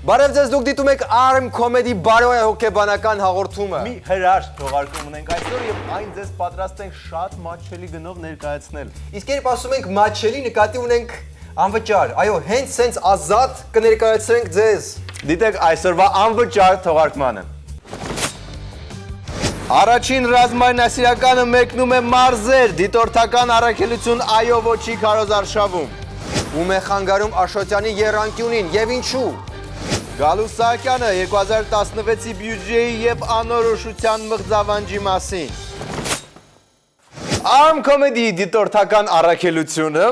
Բարև ձեզ, դուք դիտում եք RM Comedy բարոյ հոգեբանական հաղորդումը։ Մի հրաշք թողարկում ունենք այսօր եւ այն ձեզ պատրաստ ենք շատ մատչելի գնով ներկայացնել։ Իսկ երբ ասում ենք մատչելի, նկատի ունենք անվճար։ Այո, հենց սենց ազատ կներկայացրենք ձեզ։ Դիտեք այսօրվա անվճար թողարկմանը։ Առաջին ռազմայնասիրականը մեկնում է մարզեր, դիտորդական առաքելություն այո ոչի քարոզարշավում։ Ում է խանգարում Աշոտյանի եռանկյունին եւ ինչու։ Գալու Սահակյանը 2016-ի բյուջեի եւ անորոշության մղձավանջի մասին։ RM Comedy դիտորդական առաքելությունը,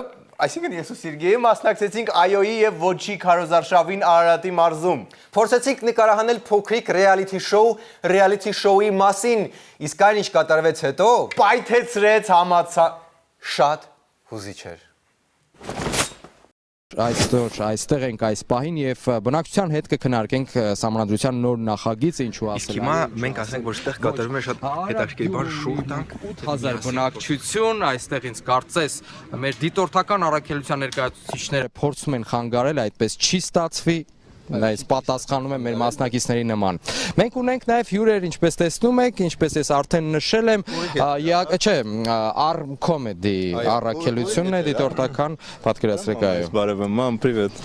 այսինքն ես ու Սերգեյը մասնակցեցինք այոյի եւ ոչի քարոզարշավին Արարատի մարզում։ Փորձեցինք նկարահանել փոքրիկ reality show-ի մասին, իսկ այն ինչ կատարվեց հետո, Պայթեցրեց շատ հուզիչ էր։ Այստեղ ենք այս պահին եւ բնակչության հետ կքննարկենք համանդրության նոր նախագիծ, ինչու ասել։ Իսկ հիմա մենք ասենք, որ այստեղ կատարվում է շատ հետաքրքիր բան, շուտ տանք 8000 բնակչություն, այստեղ ինձ կարծես մեր դիտորդական առաքելության ներկայացուցիչները փորձում են խանգարել, այդպես չի ստացվի։ Այս պատասխանում է մեր մասնակիցների նման։ Մենք ունենք նաև հյուրեր, ինչպես տեսնում եք, ինչպես ես արդեն նշել եմ, RM Comedy առաքելությունն է դիտորդական, պատկերացրեք այո։ Բարև մամ, привет։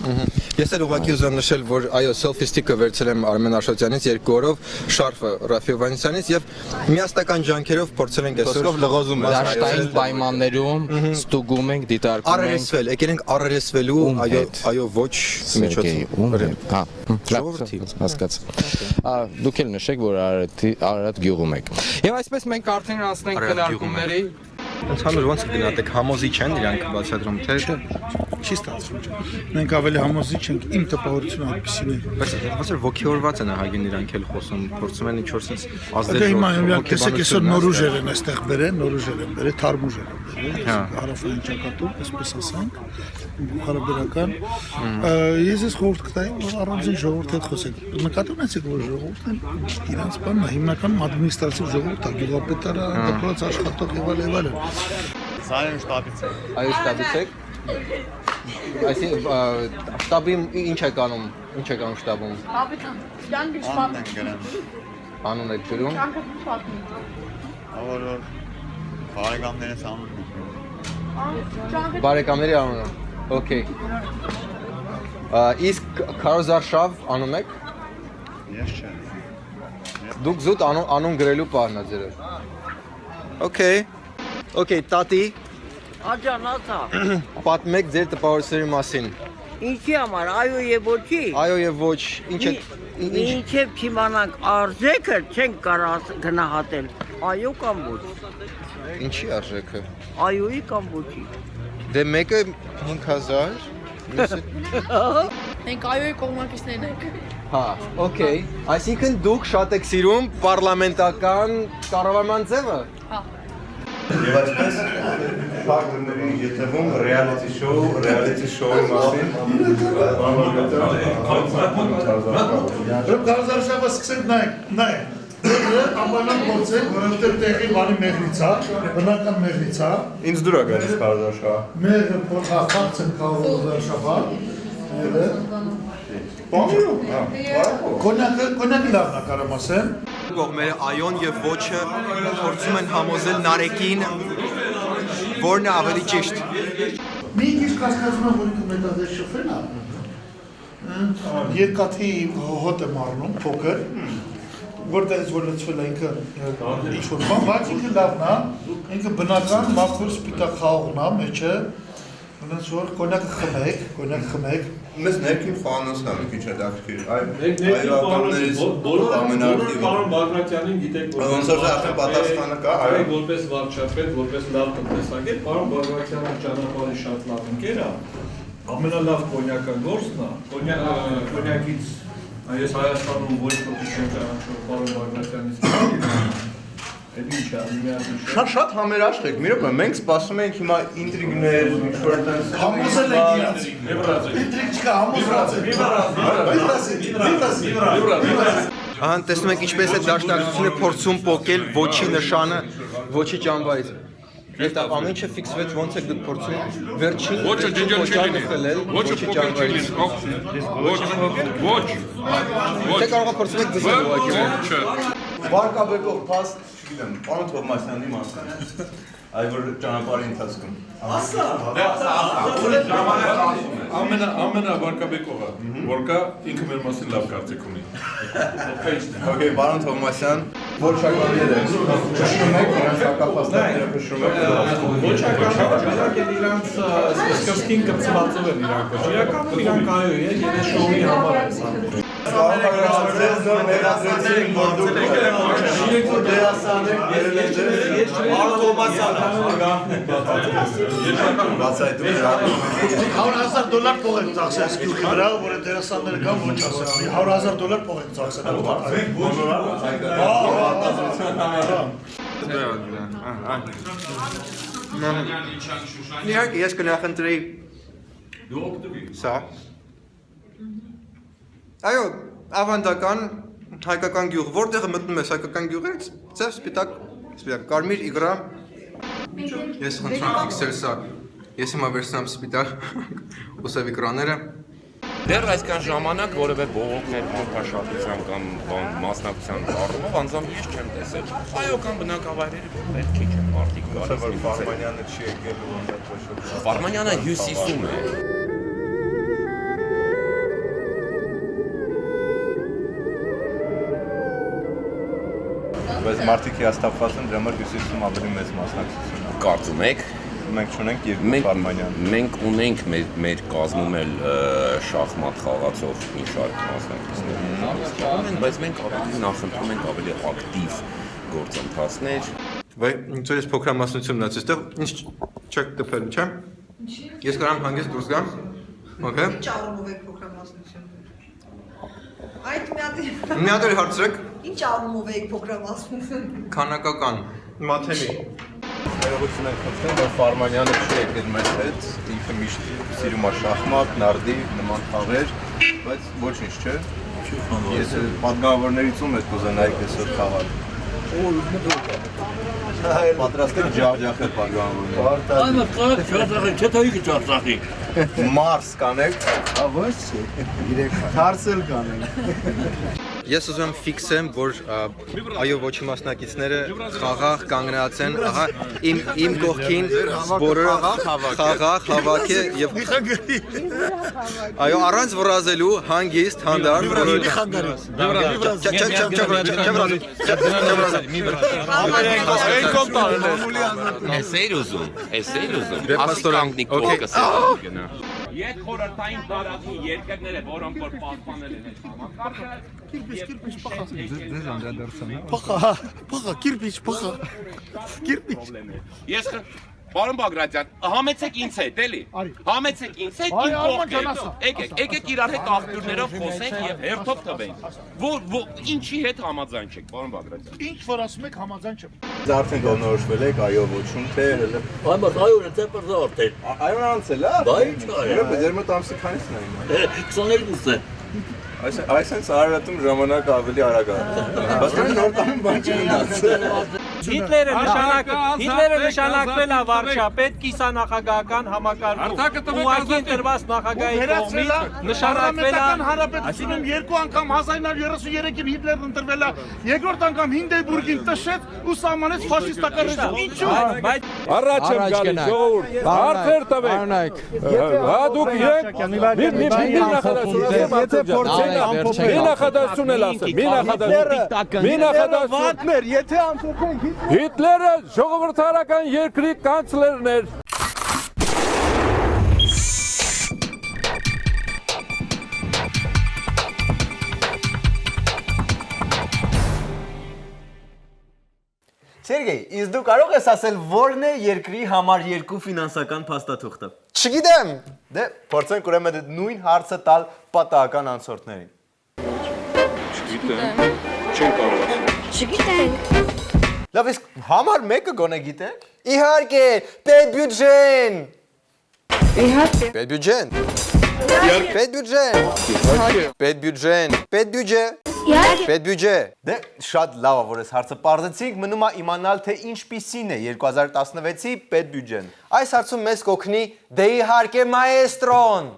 Ես էլ ուղղակի ուզում նշել, որ այո, selfie stick-ը վերցրել եմ Արմեն Աշոտյանից, երկու օրով, շարֆը Ռաֆի Հովհաննիսյանից եւ միասնական ջանքերով փորձել ենք այսօր լղոզում ես։ Դաշտային պայմաններում ստուգում ենք, դիտարկում ենք։ առերեսվել, եկել ենք առերեսվելու, այո, ոչ միջոցով։ Ժողովրդի հասկաց։ Դուք էլ նշեք, որ Արարատ գյուղում եք։ Եվ այսպես մենք արդեն անցնենք քննարկումների։ Ընդհանուր ոնց կգնահատեք, համոզիչ են իրանք բացատրում, թե չի ստացվում։ Մենք ավելի համոզիչ ենք իմ տպավորությունը այդպեսին է։ բայց ոնց ոգեորված են ահագին իրանք էլ խոսում, փորձում են ինչ-որ sense ազդել։ Հիմա տեսեք, այսօր նոր ուժեր են այստեղ բերել, նոր ուժեր են բերել, թարմ ուժեր են բերել, հարավային ճակատում, այսպես ասանք, բուխարաբերական։ Ես խորհուրդ կտայի, որ առանձին ժողովրդի հետ խոսենք։ Նկատի ունեցեք, որ ժողովուրդն իրանց բանն է, հիմնական ադմինիստրատիվ ժողովուրդ է, գյուղապետարան, դպրոց աշխատող եւ այլն։ Սայեն շտաբից է։ Այո, շտաբից եք։ Այսինքն շտաբի ինչ է կանում շտաբում։ Կապիտան, կյանք իշխան ենք գրում։ Անուն եք գրում։ կյանքը պատմում։ Որ բարեկամներս անում։ Բարեկամների անունը։ Okay։ Իսկ քարոզարշավ անում եք։ Ես չէ։ Դուք զուտ անուն գրելու պահն է ձեր։ Okay, տատի, Աջանացա, պատմեք ձեր տպավորությունների մասին։ ինչի համար, այո եւ ոչի, Այո եւ ոչ, ինչ է ինչեւ չիմանանք արժեքը չենք կարող գնահատել, այո կամ ոչ, ինչի արժեքը։ այոյի կամ ոչի։ Դե մեկը 5000, մյուսը Մենք այոյի կողմնակիցներն ենք։ հա, okay։ Այսինքն դուք շատ եք սիրում պարլամենտական կառավարման ձևը։ Հա։ Եվ այսպես շատ դրների ետևում reality show-ի մասին։ Կարզարշավը սկսենք նայեք։ Ամբանան փորձենք, որովհետև տեղի բանի մեղրիցա, բնական մեղրիցա։ Ինձ դուր է գալիս կարդաշա։ Մեղրը փորձած են կարզարշավը։ Կոնյակը լավն է կարամ ասեմ։ Կողմերը այոն եւ ոչը փորձում են համոզել Նարեկին, որն է ավելի ճիշտ։ Մի քիչ կասկածում եմ, որ ինքը մետադեր շոֆերն է։ Երկաթի հոտ է մառնում, փոքր, որտեղից որ լցվել է ինքը ինչ-որ բան, բայց ինքը լավն է, ինքը բնական մաքուր սպիտակ խաղողն է մեջը, ոնց որ կոնյակը խմեք։ Մեզ ներքին խոհանոցն է մի քիչ հետաքրքիր, այլականներից ամենաակտիվը։ Պարոն Բագրատյանին գիտեք, Ոնց որ արդեն պատասխանը կա, այո։ որպես վարչապետ, որպես լավ տնտեսագետ, պարոն Բագրատյանը ճանապարհի շատ լավ ընկեր է, ամենալավ կոնյակագործն է, կոնյակից ես Հայաստանում ոչ ոքի չեմ ճանաչում պարոն Բագրատյանից։ Շատ համերաշխ եք, մի րոպե, մենք սպասում ենք հիմա ինտրիգներ, ինչ-որ այդպես Համոզել ենք իրանց։ Ինտրիգ չկա, համոզված է։ Ահա տեսնում եք ինչպես է դաշնակցությունը փորձում պոկել ոչի նշանը ոչի ճամբայից։ Եթե ամեն ինչը ֆիքսվեց, ոնց եք դուք փորձում վերջին Ոչը ջնջան չի լինի։ խլել, Ոչը փոքր չի լինի։ Ոչ։ Թե կարող եք փորձում եք դասել ուղղակի։ Չէ։ Վարկաբեկող փաստ, չգիտեմ, պարոն Թովմասյանի մասին։ Այ որ ճանապարհի ընթացքում։ Ամենա վարկաբեկողը, որ կա ինքը մեր մասին լավ կարծիք ունի։ Okay, պարոն Թովմասյան, ոչ ակամիներ է։ Փշրում եք իրանց հակափաստարկները փշրում եք։ Ոչ ակամիներ, իրանք են իրանց սկզբին կպցվածով են իրանք։ Իրականում իրանք այո է, եւ շոուի համար է սա։ Ձեզ նոր ներածեցին, որ դուք դերասան եք, երել եք ձեզ։ Պարոն Թովմասյան, բացայտում եք։ $100,000 փող են ծախսել սկյուքի վրա, որ այդ դերասանները կան ոչ ասել։ $100,000 փող են ծախսել։ Իհարկե, ես կնախընտրեի սա։ Այո, ավանդական հայկական գյուղ, որտեղ մտնում ես հայկական գյուղից, ծև սպիտակ, կարմիր իգրա։ Ես խնդրում ֆիքսել սա։ Ես հիմա վերցնեմ սպիտակ ուսև իգրաները։ Դեռ այսքան ժամանակ որևէ բողոքներ փոխաշատության կամ մասնակցության առումով անձամբ ես չեմ տեսել։ Այո, կամ բնակավայրերը պետք է չեն մարդիկ գալիս։ Վարմանյանը չի եկել ու այնտեղ ոչ ոք։ Վարմանյանը հյուսիսում է։ Բայց մարդիկ հիասթափված են, դրա համար հյուսիսում ավելի մեծ մասնակցություն է։ Կարծում եք, Մենք չունենք երկու Վարմանյան։ մենք ունենք մեր կազմում էլ շախմատ խաղացող մի շարք մասնակիցներ, բայց մենք ավելի նախընտրում ենք ավելի ակտիվ գործընթացներ։ Վայ, ինձ ես փոքրամասնություն մնաց այստեղ, ինչ չեք տպել, չէ՞։ Ես կարամ հանգիստ դուրս գամ։ Okay։ Ինչ առումով եք փոքրամասնություն։ Այդ Մի հատ էլ հարցրեք։ Ինչ առումով եք փոքրամասնություն։ Քանակական, մաթեմի։ Ներողություն եք խնդրում, որ Վարմանյանը չի եկել մեզ հետ, ինքը միշտ սիրում է շախմատ, նարդի, նման խաղեր, բայց ոչինչ չէ։ Ես պատգամավորներից ում եք կուզենայիք այսօր խաղալ։ Պատրաստ եք ջախջախել պատգամավորներին։ Մարս կանեք։ Ոչ չէ։ Հարցել կանենք։ Ես ուզում եմ ֆիքսեմ, որ այո ոչի մասնակիցները խաղաղ կանգնած են, ահա իմ կողքին բոլորը խաղաղ հավաք է եւ այո առանց վրազելու հանգիստ հանդարտ Էսեր ուզում, ասկանգնի կողքը գնա։ Ետ խորհրդային տարածքի երկրները, որոնք որ պահպանել են այդ համակարգը։ Ես Պարոն Բագրատյան, համեցեք ինձ հետ, էլի։ Համեցեք ինձ հետ, իմ կողքերով։ Եկեք իրար հետ աղբյուրներով խոսենք եւ հերթով տվենք։ Որ ինչի հետ համաձայն չեք, պարոն Բագրատյան։ Ինչ որ ասում եք համաձայն չեմ։ Արդեն կողնորոշվել եք, այո ոչում թե հələ։ Այո, դե պրզորդ է։ Այո անցել, հա։ Բայց այո։ Ձեր մոտ ամսի քանիսն է հիմա։ 22 է։ Այսինքն Արարատում ժամանակը ավելի արագ է։ Բայց նոր տանում բան չի մնացել։ Հիտլերը նշանակվել է վարչապետ կիսանախագահական համակարգում։ Ուղղակի ընտրված նախագահի կողմից նշանակվել է Հանրապետությունում երկու անգամ 1933-ին Հիտլերն ընտրվել է, երկրորդ անգամ Հինդենբուրգին տշեց ու սահմանեց ֆաշիստական ռեժիմ։ Ինչու՞։ Առաջ եմ գալիս, ժողովուրդ։ Հարցեր տվեք։ Հա դուք մի նախադասություն էլ ասեմ, մի նախադասություն։ Եթե ամփոփենք Հիտլերը ժողովրդարական երկրի կանցլերն էր։ Սերգեյ, իսկ դու կարող ես ասել որն է երկրի համար 2 ֆինանսական փաստաթուղթը։ Չգիտեմ։ Դե փորձենք ուրեմն այդ նույն հարցը տալ պատահական անցորդներին։ Չգիտեմ, չեմ կարող ասել։ Չգիտենք։ Լավ, իսկ համար 1-ը գոնե գիտեք։ Իհարկե, պետբյուջեն։ Իհարկե։ Պետբյուջեն։ Պետբյուջեն։ Պետբյուջեն։ Պետբյուջե։ Պետբյուջե։ Դե շատ լավ է, որ այս հարցը պարզեցինք, մնում է իմանալ, թե ինչպիսին է 2016-ի պետբյուջեն։ Այս հարցում մեզ կօգնի դե իհարկե մայեստրոն։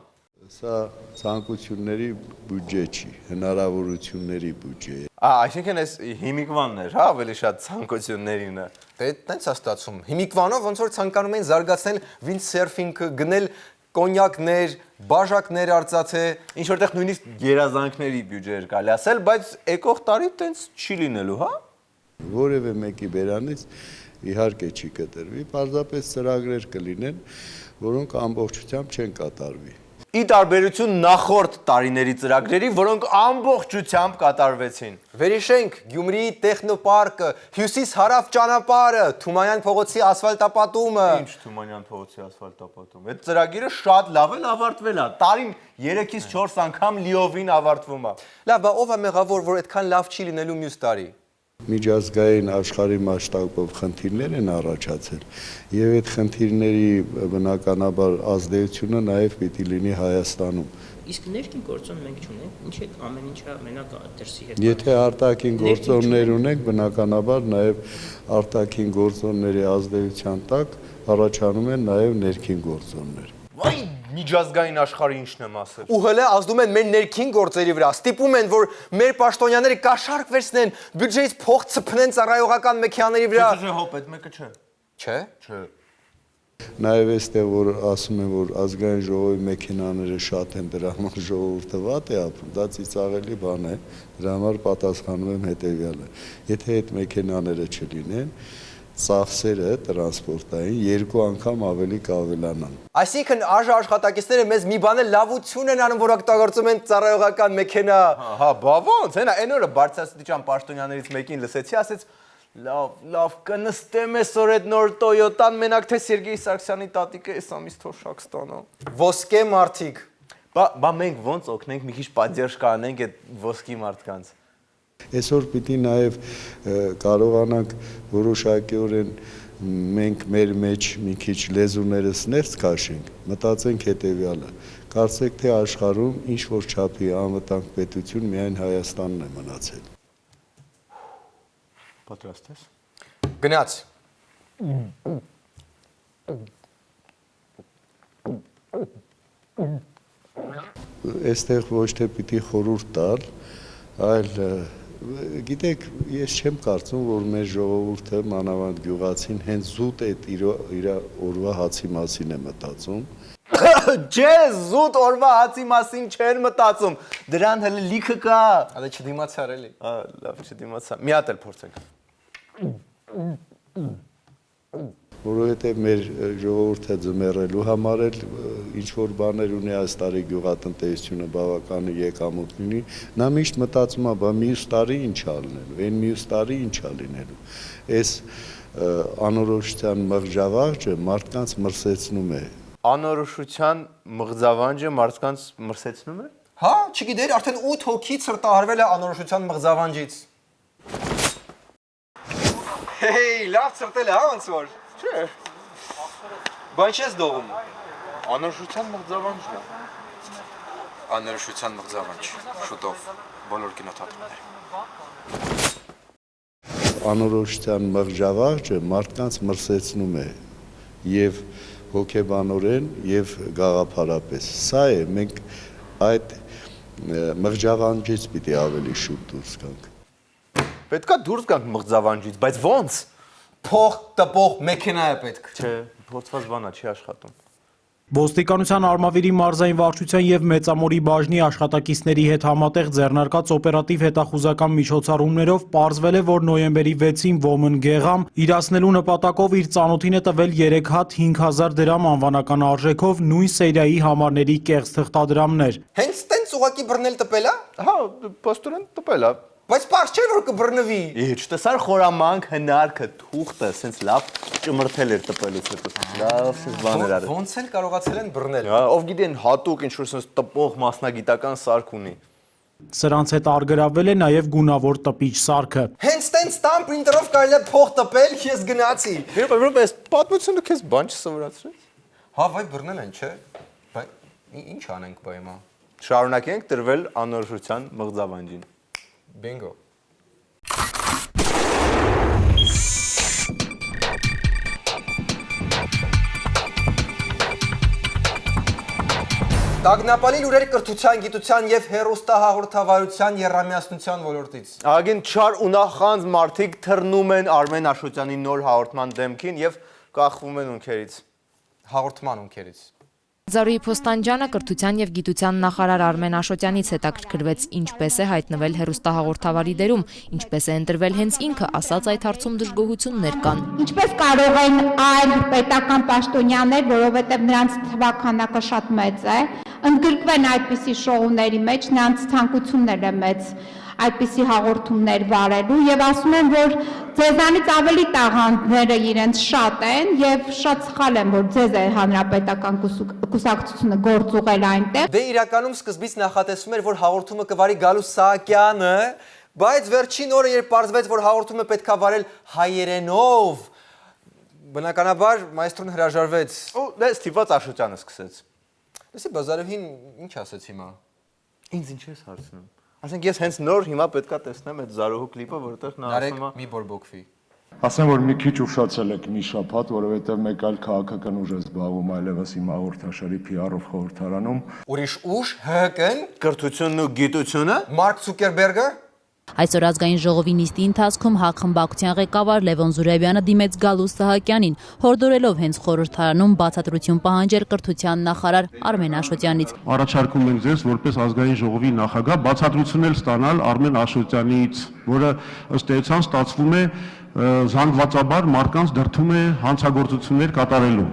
Սա ցանկությունների բյուջե չի, հնարավորությունների բյուջե է։ Այսինքն այս հիմիկվանն էր, հա, ավելի շատ ցանկություններինը։ Դե տենց է ստացվում։ Հիմիկվանով ոնց որ ցանկանում են զարգացնել windsurfing-ը, գնել կոնյակներ, բաժակներ արծաթե, ինչ որտեղ նույնիսկ երազանքների բյուջեեր կարելի ասել, բայց եկող տարի տենց չի լինելու, հա։ Որևէ մեկի բերանից իհարկե չի կտրվի, պարզապես ծրագրեր կլինեն, որոնք ամբողջությամբ չեն կատարվի։ Ի տարբերություն նախորդ տարիների ծրագրերի, որոնք ամբողջությամբ կատարվեցին։ Վերհիշենք Գյումրիի տեխնոպարկը, Հյուսիս-հարավ ճանապարհը, Թումանյան փողոցի ասֆալտապատումը։ Ինչ Թումանյան փողոցի ասֆալտապատում։ Այդ ծրագիրը շատ լավ էլ ավարտվել է։ Տարին 3-ից 4 անգամ լիովին ավարտվում է։ Լավ, բա ով է մեղավոր, որ այդքան լավ չի լինելու մյուս տարի։ Միջազգային աշխարհի մասշտաբով խնդիրներ են առաջացել եւ այդ խնդիրների բնականաբար ազդեցությունը նաեւ պիտի լինի Հայաստանում։ Իսկ ներքին գործոն մենք չունենք, ինչ է ամեն ինչը մենակ դրսի հետ։ Եթե արտաքին գործոններ ունենք, բնականաբար նաեւ արտաքին գործոնների ազդեցության տակ առաջանում են նաեւ ներքին գործոններ։ Վայ, միջազգային աշխարհը ինչն եմ ասել։ Ու հələ ազդում են մեր ներքին գործերի վրա, ստիպում են, որ մեր պաշտոնյաները կաշառք վերցնեն, բյուջեից փող ցփնեն ծառայողական մեքենաների վրա։ Չէ, հոպ, այդ մեկը չէ։ Չէ։ Չէ։ Նաև այստեղ որ ասում են, որ ազգային ժողովի մեքենաները շատ են, դրա համար ժողովուրդը վատ է ապրում, դա ծիծաղելի բան է, դրա համար պատասխանում եմ հետևյալը։ Եթե այդ մեքենաները չլինեն, ծախսերը տրանսպորտային 2 անգամ ավելի կավելանան։ Այսինքն աշխատակիցները մեզ մի բան էլ լավություն են անում, որ օգտագործում են ծառայողական մեքենա։ Հա, բա ոնց, հենա այն օրը բարձրաստիճան պաշտոնյաներից մեկին լսեցի, ասեց. Լավ, կնստեմ այսօր այդ նոր Toyota-ն, մենակ թե Սերգեյ Սարգսյանի տատիկը այս ամիս թոշակ ստանա։ Ոսկե մարդիկ։ Բա մենք ոնց օգնենք մի քիչ պատժ կանենք այդ ոսկի մարդկանց։ Այսօր պիտի նաև կարողանանք որոշակիորեն մենք մեր մեջ մի քիչ լեզուներս ներս քաշենք, մտածենք հետևյալը։ Կարծեք թե աշխարհում ինչ որ չափի անվտանգ պետություն միայն Հայաստանն է մնացել։ Պատրաստ ես։ Գնաց։ Այստեղ ոչ թե պիտի խորհուրդ տալ, այլ գիտեք, ես չեմ կարծում, որ մեր ժողովուրդը մանավանդ գյուղացին հենց զուտ այդ իր օրվա հացի մասին է մտածում։ Չէ, զուտ օրվա հացի մասին չեն մտածում։ Դրան հələ լիքը կա։ Հələ չդիմացար էլի։ Լավ, չդիմացա։ Մի հատ էլ փորձենք։ Որովհետև մեր ժողովուրդը ձմեռելու համար էլ ինչ որ բաներ ունի այս տարի գյուղատնտեսությունը բավական եկամուտ լինի, նա միշտ մտածում է, բա մյուս տարի ինչ է լինելու, այն մյուս տարի ինչ է լինելու։ Այս անորոշության մղջավաղջը մարդկանց մրսեցնում է։ Անորոշության մղձավանջը մարդկանց մրսեցնում է։ Հա, չգիտեր, արդեն 8 հոգի ցրտահարվել է անորոշության մղձավանջից։ Հեյ, լավ ցրտել է, հա, ոնց որ։ Չէ։ Բան չես դողում։ Անորոշության մղձավանջն է։ Անորոշության մղձավանջ։ Շուտով բոլոր կինոթատրոններ։ Անորոշության մղջավաղջը մարդկանց մրսեցնում է եւ հոգեբանորեն եւ գաղափարապես։ Սա է, մենք այդ մղջավանջից պիտի ավելի շուտ դուրս գանք։ Պետքա դուրս գանք մղձավանջից, բայց ոնց։ Փող տպող մեքենա է պետք։ Չէ, փորձված բան է, չի աշխատում։ Ոստիկանության Արմավիրի մարզային վարչության եւ Մեծամորի բաժնի աշխատակիցների հետ համատեղ ձեռնարկած օպերատիվ հետախուզական միջոցառումներով պարզվել է, որ նոյեմբերի 6-ին Ոմն Գեղամ իրացնելու նպատակով իր ծանոթին է տվել 3 հատ 5000 դրամ անվանական արժեքով նույն սերիայի համարների կեղծ թղթադրամներ։ Հենց տենց ուղակի բռնել տպել է։ Հա, պաստորեն տպել է։ Բայց պարզ չէ որ կբռնվի։ Չտեսար խորամանկ հնարքը թուղթը սենց լավ ճմրթել էր տպելուց հետո։ Լավ սենց բաներ արել։ Ոնց էլ կարողացել են բռնել։ Ով գիտի են հատուկ ինչ որ սենց տպող մասնագիտական սարք ունի։ Սրանց հետ արգրավել է նաև գունավոր տպիչ սարքը։ Հենց տենց տան պրինտերով կարելի է փող տպել, ես գնացի։ Երբ այս պատմությունը քեզ բան չսովորացրեց։ Հա, վայ բռնել են, չէ։ Բայց ինչ անենք բա հիմա։ Շարունակենք տրվել անորոշության մղձավանջին։ Բինգո։ Տագնապալի լուրեր կրթության, գիտության եւ հեռուստահաղորդավարության երամիասնության ոլորտից։ Ագին չար ու նախանձ մարդիկ թռնում են Արմեն Աշոտյանի նոր հաղորդման դեմքին եւ կախվում են ունքերից։ Հաղորդման ունքերից։ Զարուհի Փոստանջյանը կրթության եւ գիտության նախարար Արմեն Աշոտյանից հետաքրքրվեց ինչպես է հայտնվել հեռուստահաղորդավարի դերում, ինչպես է ընտրվել հենց ինքը, ասաց այդ հարցում դժգոհություններ կան։ Ինչպես կարող են այլ պետական պաշտոնյաներ, որովհետեւ նրանց թվաքանակը շատ մեծ է, ընդգրկվեն այդպիսի շոուների մեջ, նրանց ցանկությունները մեծ այդպիսի հաղորդումներ վարելու եւ ասում են, որ ձեզանից ավելի տաղանդները իրենց շատ են եւ շատ սխալ են, որ ձեզ է հանրապետական կուսակցությունը գործուղել այնտեղ։ Դե իրականում սկզբից նախատեսվում էր, որ հաղորդումը կվարի Գալուս Սահակյանը, բայց վերջին օրը երբ պարզվեց, որ հաղորդումը պետքա վարել հայերենով, բնականաբար մայստրոն հրաժարվեց։ Ու դե ստիպված Աշոտյանը սկսեց։ Լսի Բազարովին ինչ ասեց հիմա։ Ինձ ինչ ես հարցնում։ Ասենք ես հենց նոր հիմա պետքա տեսնեմ այդ Զարուհու կլիպը, որտեղ նա ասում է մի բորբոքվի։ Ասեմ, որ մի քիչ ուշացել եք մի շաբաթ, որովհետև մեկ այլ քաղաքական ուժ է զբաղվում այլևս իմ հաղորդաշարի PR-ով խորհրդարանում։ Ուրիշ ուժ, ՀՀԿ-ն, կրթությունն ու գիտությունը, Մարկ Ցուկերբերգը։ Այսօր ազգային ժողովի նիստի ընթացքում ՀԱԿ խմբակցության ղեկավար Լևոն Զուրաբյանը դիմեց Գալուս Սահակյանին, հորդորելով հենց խորհրդարանում բացատրություն պահանջել կրթության նախարար Արմեն Աշոտյանից։ Առաջարկում ենք ձեզ որպես ազգային ժողովի նախագահ բացատրություններ ստանալ Արմեն Աշոտյանից, որը ըստ էության ստացվում է զանգվածաբար մարդկանց դրդում է հանցագործություններ կատարելու։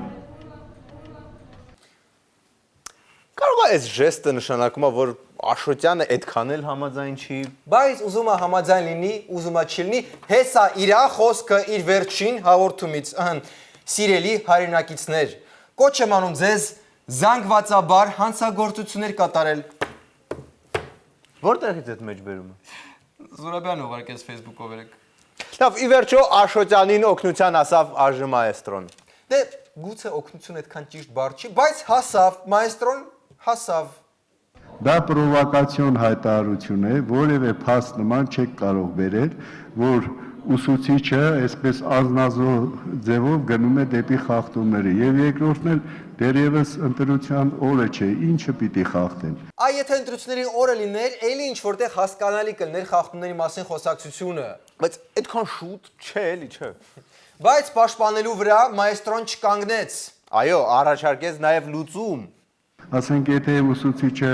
Կարող է այս ժեստը նշանակում է, որ Աշոտյանը այդքան էլ համաձայն չի, բայց ուզում է համաձայն լինի, ուզում է չլինի, հեսա իրա խոսքը իր վերջին հաղորդումից, սիրելի հայրենակիցներ, կոչ եմ անում ձեզ զանգվածաբար հանցագործություններ կատարել։ Որտեղից այդ մեջ բերում է։ Զուրաբյանը ուղարկեց Facebook-ով երեք։ Լավ, ի վերջո Աշոտյանին օգնության ասավ ԱԺ մայստրոն։ Դե գուցե օգնություն այդքան ճիշտ բառ չի, բայց հասավ, մայստրոն հասավ։ Դա պրովոկացիոն հայտարարություն է, որևէ փաստ նման չեք կարող բերել, որ ուսուցիչը այսպես ազնազո ձևով գնում է դեպի խախտումները, եւ երկրորդն էլ դեռևս ընտրության օրը չէ, ինչը պիտի խախտեն։ Այ եթե ընտրությունների օրը լիներ, էլի ինչ որտեղ հասկանալի կլներ խախտումների մասին խոսակցությունը, բայց այդքան շուտ չէ, էլի չէ։ Բայց պաշտպանելու վրա մայստրոն չկանգնեց։ Այո, առաջարկեց նաև լուծում։ Ասենք եթե ուսուցիչը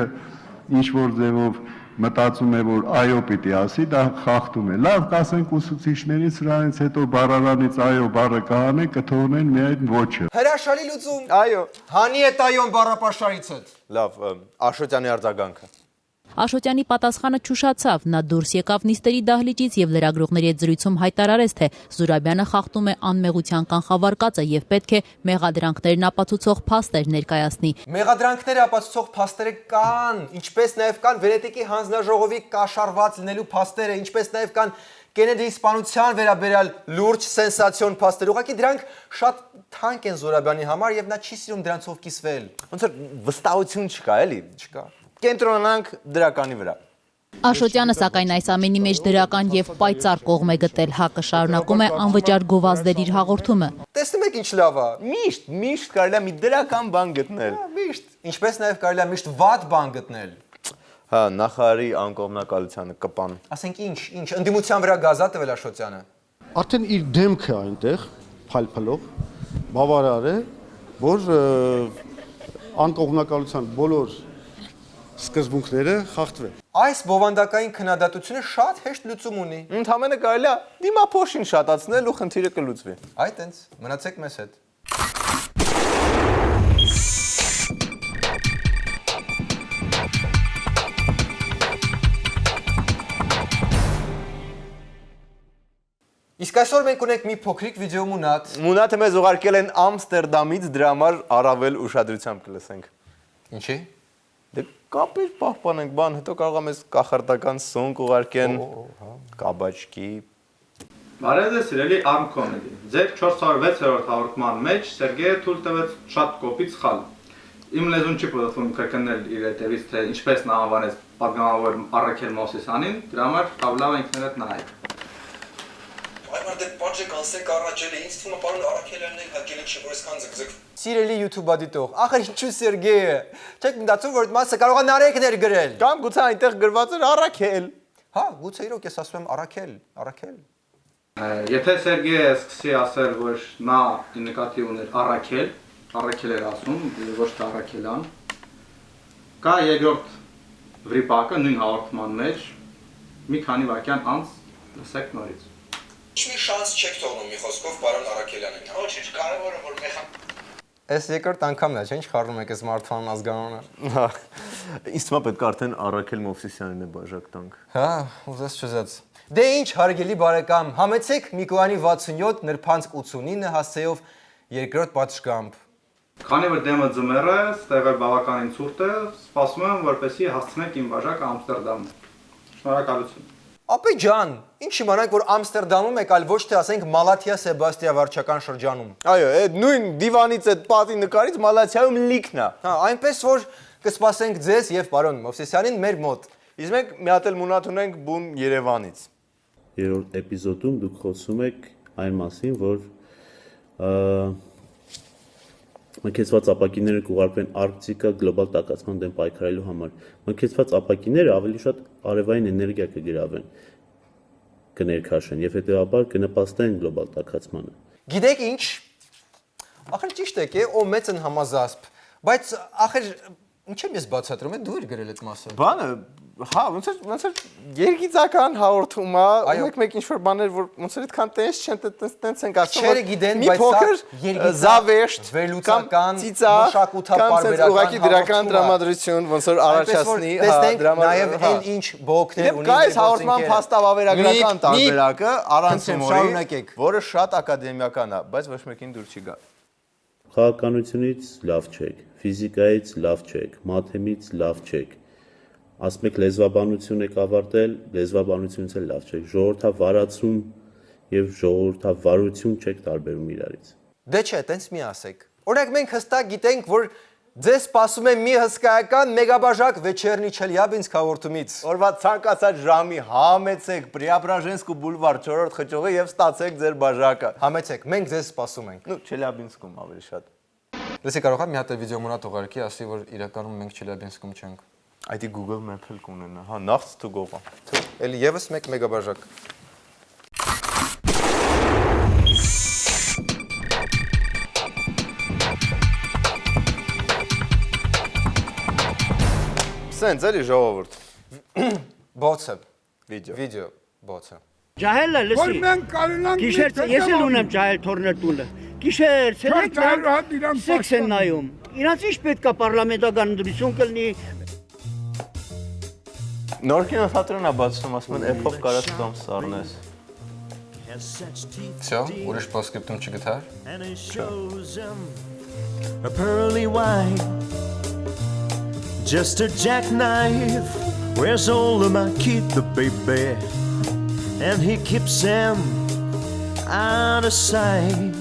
ինչ որ ձևով մտածում է, որ այո պիտի ասի, դա խախտում է։ Լավ, կասենք ուսուցիչներից սրանից հետո բառարանից այո բառը կհանեն, կթողնեն միայն ոչը։ Հրաշալի լուծում։ Այո։ Հանի է այոն բառապաշարից հետ։ Լավ, Աշոտյանի արձագանքը։ Աշոտյանի պատասխանը չուշացավ, նա դուրս եկավ նիստերի դահլիճից եւ լրագրողների հետ զրույցում հայտարարեց, թե Զուրաբյանը խախտում է անմեղության կանխավարկածը եւ պետք է մեղադրանքներն ապացուցող փաստեր ներկայացնի։ Մեղադրանքները ապացուցող փաստերը կան, ինչպես նաեւ կան Վենետիկի հանձնաժողովի կաշառված լինելու փաստերը, ինչպես նաեւ կան Կենեդիի սպանության վերաբերյալ լուրջ սենսացիոն փաստեր։ Ուղղակի դրանք շատ թանկ են Զուրաբյանի համար եւ նա չի սիրում դրանցով կիսվել։ Ոնց որ վստահություն չկա, էլի, չկա։ Կենտրոնանանք դրականի վրա։ Աշոտյանը սակայն այս ամենի մեջ դրական եւ պայծառ կողմ է գտել, ՀԱԿ-ը շարունակում է անվճար գովազդել իր հաղորդումը։ Տեսնում եք ինչ լավ է։ Միշտ կարելի է մի դրական բան գտնել։ Միշտ։ Ինչպես նաեւ կարելի է միշտ վատ բան գտնել։ Հա, նախարարի անկողմնակալությանը կպան։ Ասենք ինչ, ընդդիմության վրա գազա տվել Աշոտյանը։ Արդեն իր դեմքը այնտեղ փալփլող բավարար է, որ անկողմնակալության բոլոր սկզբունքները խախտվեն։ Այս բովանդակային քննադատությունը շատ հեշտ լուծում ունի։ Ընդհանրապես կարելի է դիմափոշին շատացնել ու խնդիրը կլուծվի։ Այ տենց, մնացեք մեզ հետ։ Իսկ այսօր մենք ունենք մի փոքրիկ վիդեո Մունատ։ Մունատը մեզ ուղարկել են Ամստերդամից, դրա համար առավել ուշադրությամբ կլսենք։ Ինչի՞։ Դե կապեր պահպանենք բան, հետո կարող է մեզ կախարդական սոնգ ուղարկեն, կաբաչկի։ Բարև ձեզ, սիրելի Arm Comedy։ Ձեր 406-րդ հաղորդման մեջ Սերգեյը թույլ տվեց շատ կոպիտ սխալ։ Իմ լեզուն չի փոխվում կրկնել իր հետևից, թե ինչպես նա անվանեց պատգամավոր Առաքել Մովսեսյանին, դրա համար լավ ինքներդ նայեք։ Այդ բաժեք անսեք առաջել է, ինձ թվում է պարոն Առաքելյանն էլ հակել է, որ այսքան ձգձգ։ Սիրելի YouTube դիտող, ախր ինչու Սերգեյը։ Չեք մտածում, որ այդ մասը կարող է նարեկներ գրել։ Կամ գուցե այնտեղ գրված էր Առաքել։ Հա, գուցե իրոք ես ասում եմ Առաքել։ Եթե Սերգեյը սկսի ասել, որ նա նկատի ուներ Առաքել էր ասում, ոչ թե Առաքելյան, կա երկրորդ վրիպակը նույն հաղորդման մեջ, մի քանի վայրկյան անց լսեք նորից։ Ինչ մի շանս չեք թողնում մի խոսքով պարոն Առաքելյանին։ Ոչինչ, կարևորը որ Այս երկրորդ անգամն է, չէ՞, ինչ խառնում եք այս մարդվան ազգանունը։ Հա։ Ինձ թվում է պետք է արդեն Առաքել Մովսեսյանին է բաժակ տանք։ Հա, ուզած չուզած։ Դե ինչ, հարգելի բարեկամ, համեցեք Միկոյանի 67 նրբանց 89 հասցեով երկրորդ պատշգամբ։ Քանի որ դեմը ձմեռ է, ստեղը բավականին ցուրտ է, սպասում եմ, որպեսզի հասցնեք իմ բաժակը Ամստերդամ։ Շնորհակալություն։ Ապի ջան, ինչ իմանանք, որ Ամստերդամում եք, այլ ոչ թե ասենք Մալաթիա Սեբաստիա վարչական շրջանում։ Այո, այդ նույն դիվանից այդ պատի նկարից Մալաթիայում լիքն է։ Հա, այնպես որ կսպասենք ձեզ եւ պարոն Մովսեսյանին մեր մոտ։ Իսկ մենք մի հատ էլ մունատ ունենք բուն Երևանից։ Երրորդ էպիզոդում դուք խոսում եք այն մասին, որ մնքեցված ապակիները կուղարկվեն Արկտիկա գլոբալ տաքացման դեմ պայքարելու համար։ Մնքեցված ապակիները ավելի շատ արևային էներգիա կգրավեն, կներքաշեն եւ հետեւաբար կնպաստեն գլոբալ տաքացմանը։ Գիտեք ինչ։ Ախր ճիշտ եք, ո մեծ են համազասպ, բայց ախր ինչ եմ ես բացատրում, դու ես գրել այդ մասը։ Բանը, հա, ոնց էր երգիծական հաղորդում է, մեկ ինչ որ բաներ, որ ոնց էր այդքան տես չեն, տենց ենք ասում, որ մի փոքր զավեշտ, վերլուծական, մշակութապարբերական, ուղղակի դրական տրամադրություն, ոնց որ առաջացնի, հա, նաև այն ինչ բողոքներ ունի։ Այս հաղորդման փաստավավերագրական տարբերակը առանց հումորի, որը շատ ակադեմիական է, բայց ոչ մեկին դուր չի գա։ Քաղաքականությունից լավ չեք, ֆիզիկայից լավ չեք, մաթեմից լավ չեք։ Ասում եք լեզվաբանություն եք ավարտել, լեզվաբանությունից էլ լավ չեք, ժողովրդավարացում եւ ժողովրդավարություն չեք տարբերում իրարից։ Դե չէ, տենց մի ասեք։ Օրինակ մենք հստակ գիտենք, որ ձեզ սպասում է մի հսկայական մեգաբաժակ Վեչերնի Չելյաբինսկ հաղորդումից։ Օրվա ցանկացած ժամի համեցեք Պրիաբրաժենսկու բուլվար 4-րդ խճողը եւ ստացեք ձեր բաժակը։ Համեցեք, մենք ձեզ սպասում ենք։ Նու Չելյաբինսկում ավելի շատ։ Լսի կարող եմ մի հատ վիդեո մոնատ ուղարկի, ասի որ իրականում մենք Չելյաբինսկում չենք։ Այդ Google Map-ը կունենա, հա, նախ to go-ը։ Էլի եւս մեկ մեգաբաժակ։ Սենց էլի ժողովուրդ։ Բոցը։ Վիդեո։ Բոցը։ Ջահելը լսի։ Գիշեր ես էլ ունեմ ջահել թորներ տունը։ Գիշեր ցելեք սեքս են նայում։ Իրանց ինչ պետքա պարլամենտական ընդրություն կլինի։ Նոր կինոթատրոնա բացում, ասում են էփով կարած կամ սառնես։ Всё, ուրիշ պոսկրիպտում չգտար։ A pearly white, just a jackknife. Where's all of my kid, the baby? And he keeps them out of sight.